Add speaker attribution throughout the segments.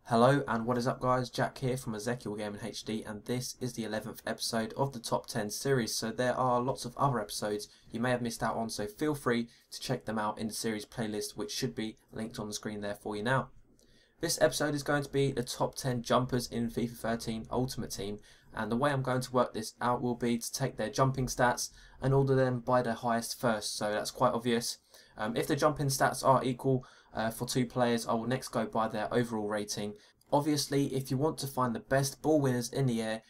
Speaker 1: Hello and what is up guys, Jack here from Ezekiel Gaming HD, and this is the 11th episode of the top 10 series. So there are lots of other episodes you may have missed out on, so feel free to check them out in the series playlist, which should be linked on the screen there for you now. This episode is going to be the top 10 jumpers in FIFA 13 Ultimate Team, and the way I'm going to work this out will be to take their jumping stats and order them by their highest first, so that's quite obvious. If the jumping stats are equal for two players, I will next go by their overall rating. Obviously, if you want to find the best ball winners in the air,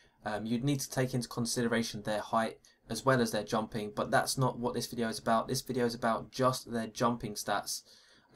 Speaker 1: you'd need to take into consideration their height as well as their jumping, but that's not what this video is about. This video is about just their jumping stats.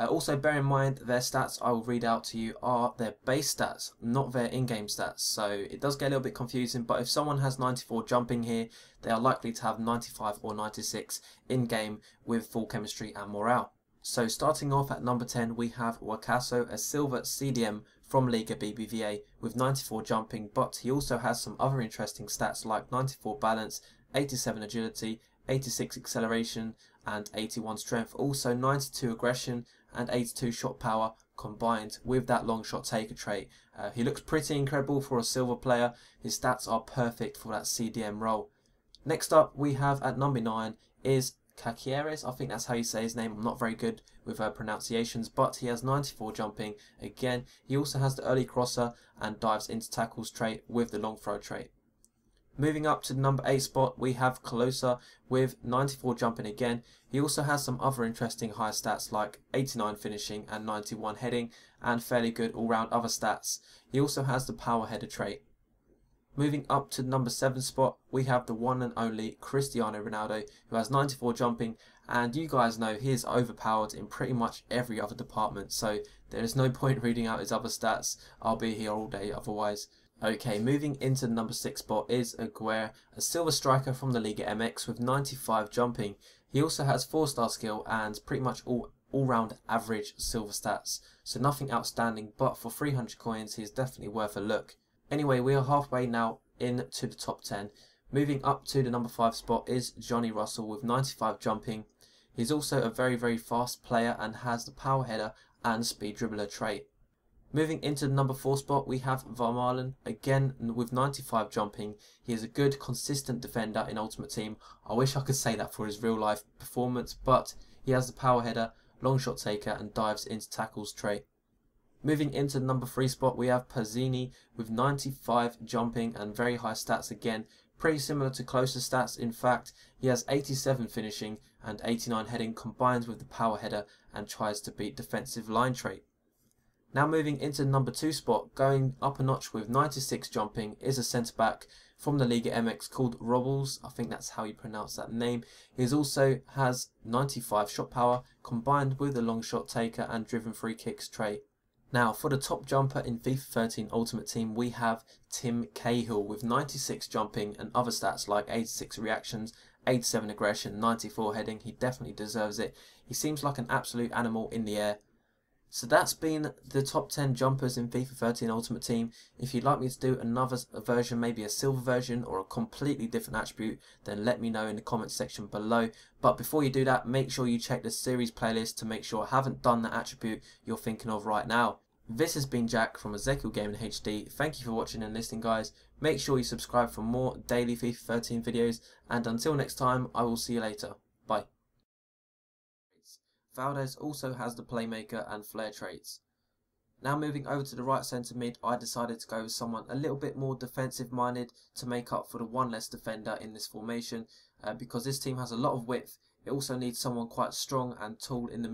Speaker 1: Also bear in mind their stats I will read out to you are their base stats, not their in-game stats, so it does get a little bit confusing, but if someone has 94 jumping here, they are likely to have 95 or 96 in-game with full chemistry and morale. So starting off at number 10 we have Wakaso, a silver CDM from Liga BBVA with 94 jumping, but he also has some other interesting stats like 94 balance, 87 agility, 86 acceleration and 81 strength, also 92 aggression and 82 shot power combined with that long shot taker trait. He looks pretty incredible for a silver player. His stats are perfect for that CDM role. Next up we have at number 9 is Caceres, I think that's how you say his name. I'm not very good with pronunciations, but he has 94 jumping. Again, he also has the early crosser and dives into tackles trait with the long throw trait. Moving up to the number 8 spot we have Klose with 94 jumping again. He also has some other interesting high stats like 89 finishing and 91 heading and fairly good all round other stats. He also has the power header trait. Moving up to the number 7 spot we have the one and only Cristiano Ronaldo, who has 94 jumping, and you guys know he is overpowered in pretty much every other department, so there is no point reading out his other stats. I'll be here all day otherwise. Okay, moving into the number 6 spot is Aguirre, a silver striker from the Liga MX with 95 jumping. He also has 4-star skill and pretty much all-round average silver stats, so nothing outstanding, but for 300 coins he is definitely worth a look. Anyway, we are halfway now into the top 10. Moving up to the number 5 spot is Johnny Russel with 95 jumping. He's also a very fast player and has the power header and speed dribbler trait. Moving into the number 4 spot we have Varmaelen, again with 95 jumping. He is a good consistent defender in Ultimate Team. I wish I could say that for his real life performance, but he has the power header, long shot taker and dives into tackles trait. Moving into the number 3 spot we have Pazzini with 95 jumping and very high stats again, pretty similar to Klose's stats. In fact, he has 87 finishing and 89 heading combined with the power header and tries to beat defensive line trait. Now moving into the number 2 spot, going up a notch with 96 jumping is a centre back from the Liga MX called Robles. I think that's how you pronounce that name. He also has 95 shot power combined with the long shot taker and driven free kicks trait. Now for the top jumper in FIFA 13 Ultimate Team we have Cahill with 96 jumping and other stats like 86 reactions, 87 aggression, 94 heading. He definitely deserves it. He seems like an absolute animal in the air. So that's been the top 10 jumpers in FIFA 13 Ultimate Team. If you'd like me to do another version, maybe a silver version or a completely different attribute, then let me know in the comments section below. But before you do that, make sure you check the series playlist to make sure I haven't done that attribute you're thinking of right now. This has been Jack from Ezekiel Gaming HD. Thank you for watching and listening guys. Make sure you subscribe for more daily FIFA 13 videos, and until next time I will see you later. Bye. Valdez also has the playmaker and flair traits. Now moving over to the right centre mid, I decided to go with someone a little bit more defensive minded to make up for the one less defender in this formation, because this team has a lot of width. It also needs someone quite strong and tall in the middle.